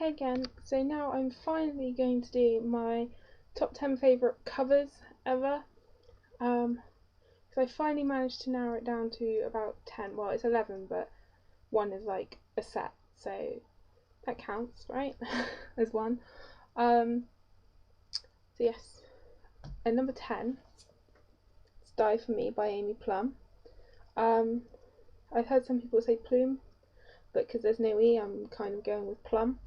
Hey again, so now I'm finally going to do my top 10 favourite covers ever. So I finally managed to narrow it down to about 10. Well, it's 11, but one is like a set, so that counts, right? As one. So yes, at number 10, it's Die For Me by Amy Plum. I've heard some people say Plume, but because there's no E, I'm kind of going with Plum.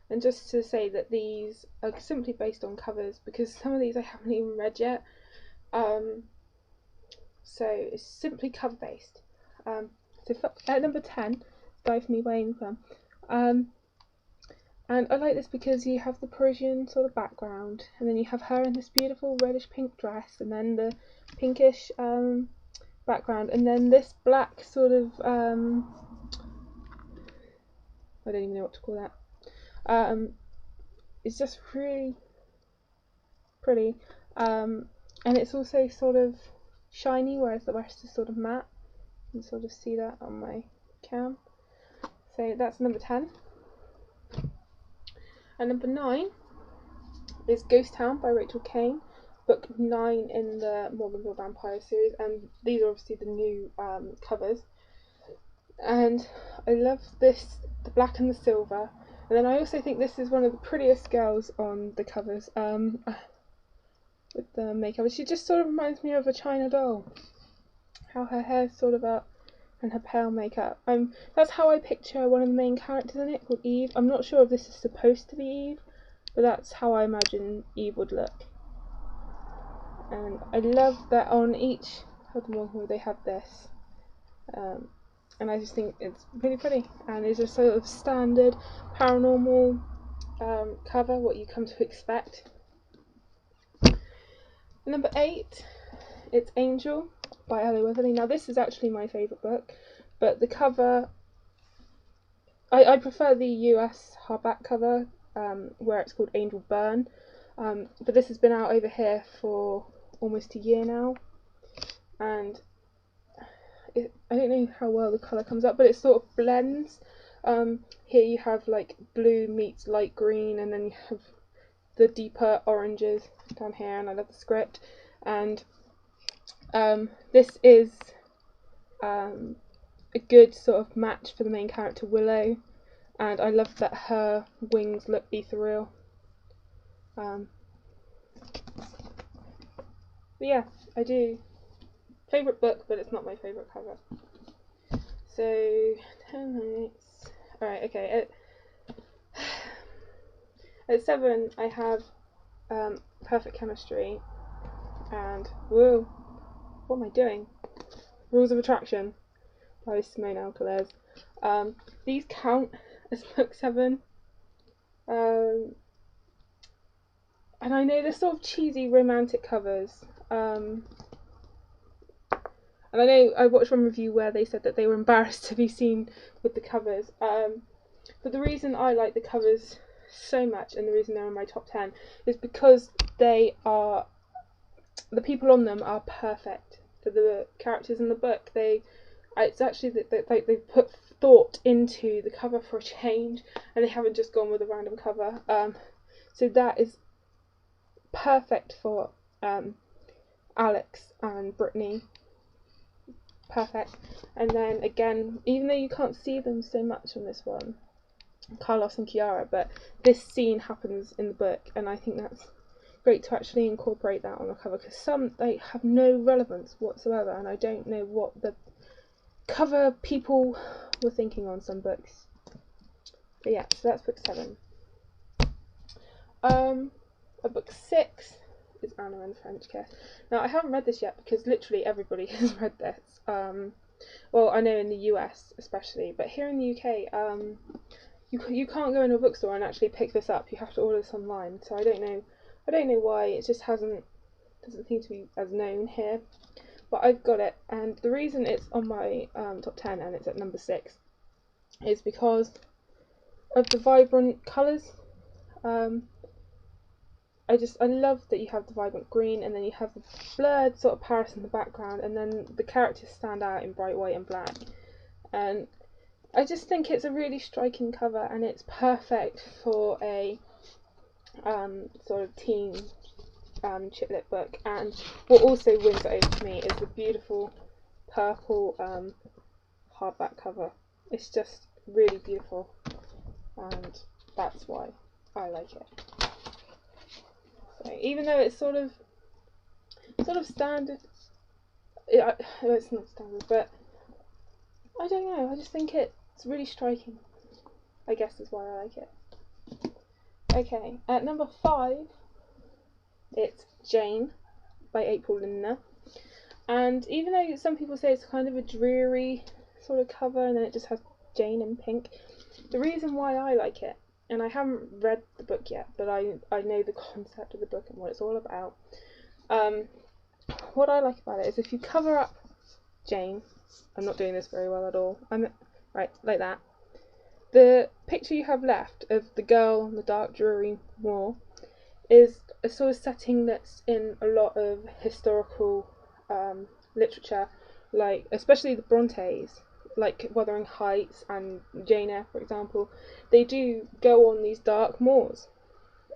And just to say that these are simply based on covers, because some of these I haven't even read yet. So it's simply cover based. So at number 10, Die For Me by Amy Plum. And I like this because you have the Parisian sort of background, and then you have her in this beautiful reddish pink dress, and then the pinkish background, and then this black sort of I don't even know what to call that. It's just really pretty, and it's also sort of shiny, whereas the rest is sort of matte. You can sort of see that on my cam. So that's number 10. And number 9 is Ghost Town by Rachel Kane, book 9 in the Morganville Vampire series, and these are obviously the new covers. And I love this, the black and the silver. And then I also think this is one of the prettiest girls on the covers, with the makeup. She just sort of reminds me of a China doll. How her hair's sort of up and her pale makeup. That's how I picture one of the main characters in it, called Eve. I'm not sure if this is supposed to be Eve, but that's how I imagine Eve would look. And I love that on each of them they have this. And I just think it's really pretty, and it's a sort of standard paranormal cover, what you come to expect. Number 8, it's Angel by Ellie Weatherly. Now this is actually my favourite book, but the cover, I prefer the US hardback cover, where it's called Angel Burn, but this has been out over here for almost a year now, and I don't know how well the colour comes up, but it sort of blends. Here you have like blue meets light green, and then you have the deeper oranges down here, and I love the script. And this is a good sort of match for the main character Willow, and I love that her wings look ethereal. But yeah, I do. Favourite book, but it's not my favourite cover. So 10 minutes. Alright, okay. At 7 I have Perfect Chemistry, and whoa, what am I doing? Rules of Attraction by Simone Alcalez. These count as book 7. And I know they're sort of cheesy romantic covers. And I know I watched one review where they said that they were embarrassed to be seen with the covers. But the reason I like the covers so much, and the reason they're in my top 10, is because the people on them are perfect for the characters in the book. It's actually that they've put thought into the cover for a change, and they haven't just gone with a random cover. So that is perfect for Alex and Brittany. Perfect. And then again, even though you can't see them so much on this one, Carlos and Kiara, but this scene happens in the book, and I think that's great to actually incorporate that on the cover, because some, they have no relevance whatsoever, and I don't know what the cover people were thinking on some books. But yeah, so that's book 7. Book 6 is Anna and the French Kiss. Now I haven't read this yet because literally everybody has read this. Well, I know in the US especially, but here in the UK, you can't go into a bookstore and actually pick this up. You have to order this online. So I don't know why it just doesn't seem to be as known here. But I've got it, and the reason it's on my top 10 and it's at number 6 is because of the vibrant colours. I love that you have the vibrant green, and then you have the blurred sort of Paris in the background, and then the characters stand out in bright white and black. And I just think it's a really striking cover, and it's perfect for a sort of teen chick lit book. And what also wins it over to me is the beautiful purple hardback cover. It's just really beautiful, and that's why I like it. So even though it's sort of standard, it's not standard, but I don't know, I just think it's really striking. I guess is why I like it. Okay, at number 5, it's Jane by April Lindner. And even though some people say it's kind of a dreary sort of cover and then it just has Jane in pink, the reason why I like it, and I haven't read the book yet, but I know the concept of the book and what it's all about. What I like about it is if you cover up Jane, I'm not doing this very well at all, right, like that, the picture you have left of the girl on the dark dreary moor is a sort of setting that's in a lot of historical literature, like especially the Brontes, like Wuthering Heights and Jane Eyre, for example. They do go on these dark moors,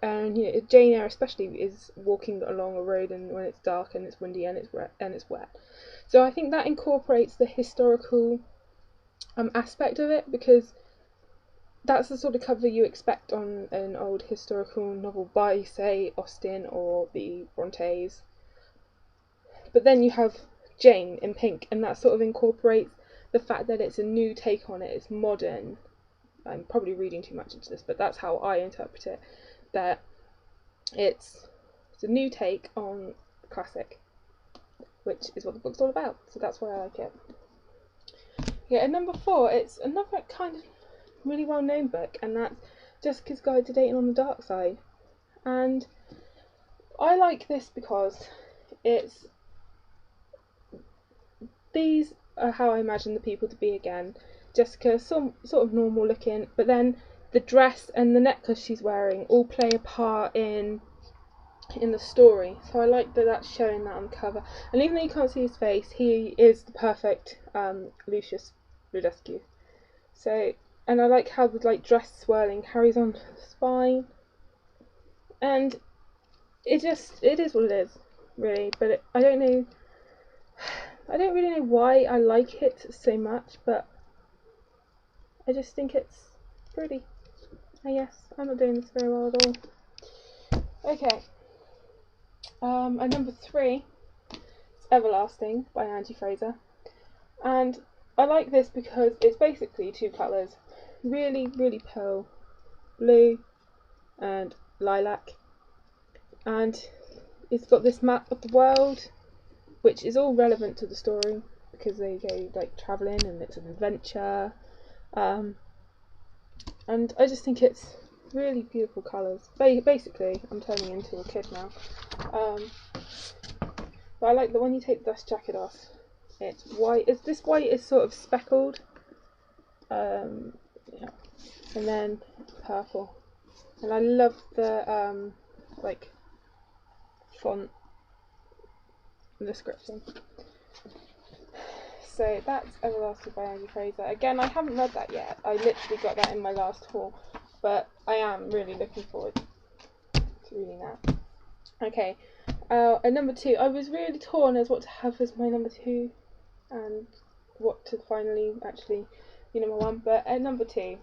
and you know, Jane Eyre especially is walking along a road and when it's dark and it's windy and it's wet. So I think that incorporates the historical aspect of it, because that's the sort of cover you expect on an old historical novel by, say, Austen or the Brontes. But then you have Jane in pink, and that sort of incorporates the fact that it's a new take on it, it's modern. I'm probably reading too much into this, but that's how I interpret it, that it's a new take on the classic, which is what the book's all about, so that's why I like it. Yeah, at number 4, it's another kind of really well-known book, and that's Jessica's Guide to Dating on the Dark Side. And I like this because these are how I imagine the people to be again. Jessica, sort of normal looking, but then the dress and the necklace she's wearing all play a part in the story. So I like that that's showing that on the cover. And even though you can't see his face, he is the perfect Lucius Radescu. So, and I like how the dress swirling carries on to the spine, and it is what it is, really. But I don't really know why I like it so much, but I just think it's pretty. I guess I'm not doing this very well at all. Okay, at number 3, it's Everlasting by Angie Fraser, and I like this because it's basically 2 colours. Really, really pale blue and lilac, and it's got this map of the world which is all relevant to the story because they go travelling and it's an adventure, and I just think it's really beautiful colours. Basically I'm turning into a kid now, but I like that when you take the dust jacket off, it's white. This white is sort of speckled, yeah, and then purple, and I love the font and description. So that's Everlasting by Angie Fraser. Again, I haven't read that yet. I literally got that in my last haul, but I am really looking forward to reading that. Okay, at number 2, I was really torn as what to have as my number 2 and what to finally actually be number 1, but at number 2,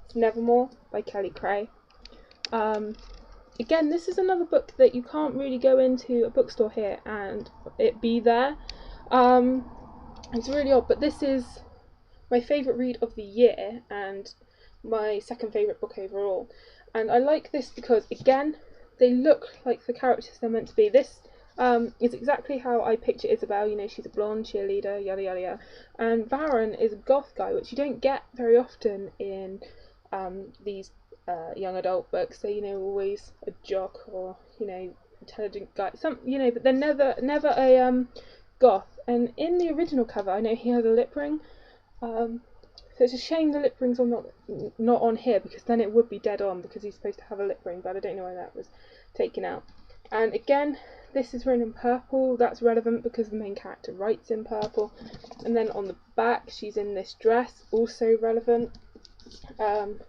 it's Nevermore by Kelly Cray. Again, this is another book that you can't really go into a bookstore here and it be there. It's really odd, but this is my favourite read of the year and my second favourite book overall. And I like this because, again, they look like the characters they're meant to be. This is exactly how I picture Isabel. You know, she's a blonde cheerleader, yada yada yada. And Baron is a goth guy, which you don't get very often in these young adult books. So, you know, always a jock or, you know, intelligent guy, but they're never a goth. And in the original cover, I know he has a lip ring, so it's a shame the lip rings are not on here, because then it would be dead on, because he's supposed to have a lip ring, but I don't know why that was taken out. And again, this is written in purple. That's relevant because the main character writes in purple. And then on the back, she's in this dress, also relevant. And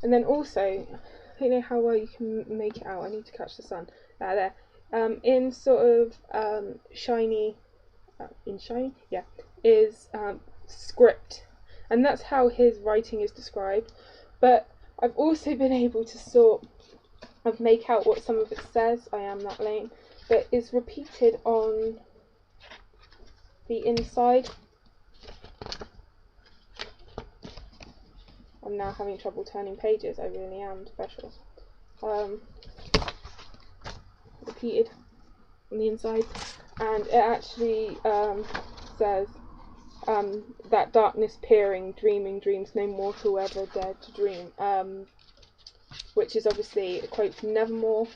then also, I don't know how well you can make it out. I need to catch the sun. There. In sort of shiny, yeah, is script, and that's how his writing is described. But I've also been able to sort of make out what some of it says. I am that lame, but it's repeated on the inside. I'm now having trouble turning pages. I really am special. Repeated on the inside, and it actually says that darkness peering, dreaming dreams no mortal ever dared to dream, which is obviously a quote from Nevermore,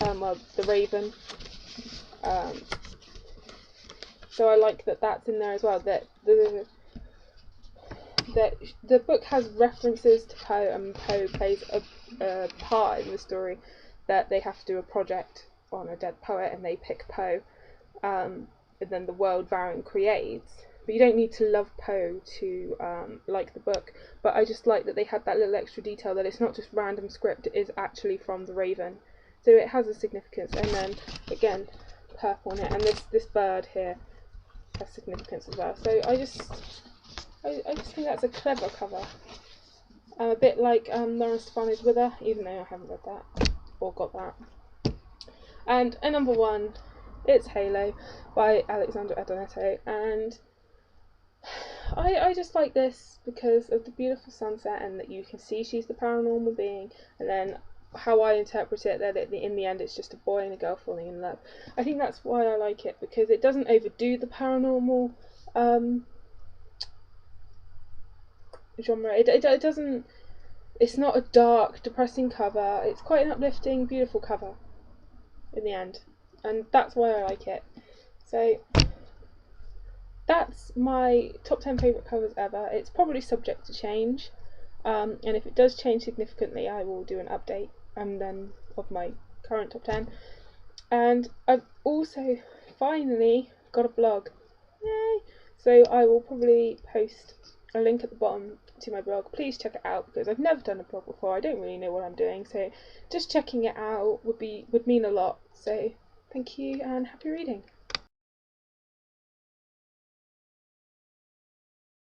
well, the Raven. So I like that that's in there as well, that the book has references to Poe, and Poe plays a part in the story, that they have to do a project on a dead poet and they pick Poe, and then the world Varen creates. But you don't need to love Poe to like the book, but I just like that they had that little extra detail, that it's not just random script, it is actually from the Raven, so it has a significance. And then again, purple on it, and this bird here has significance as well. So I just think that's a clever cover. A bit like Lauren Stefani's Wither, even though I haven't read that or got that. And a number one, it's Halo by Alexandra Adonetto, and I just like this because of the beautiful sunset, and that you can see she's the paranormal being, and then how I interpret it, that in the end it's just a boy and a girl falling in love. I think that's why I like it, because it doesn't overdo the paranormal genre. It doesn't. It's not a dark, depressing cover. It's quite an uplifting, beautiful cover in the end, and that's why I like it. So that's my top 10 favourite covers ever. It's probably subject to change, and if it does change significantly, I will do an update then of my current top 10. And I've also finally got a blog. Yay! So I will probably post a link at the bottom to my blog. Please check it out, because I've never done a blog before. I don't really know what I'm doing, so just checking it out would mean a lot. So thank you and happy reading.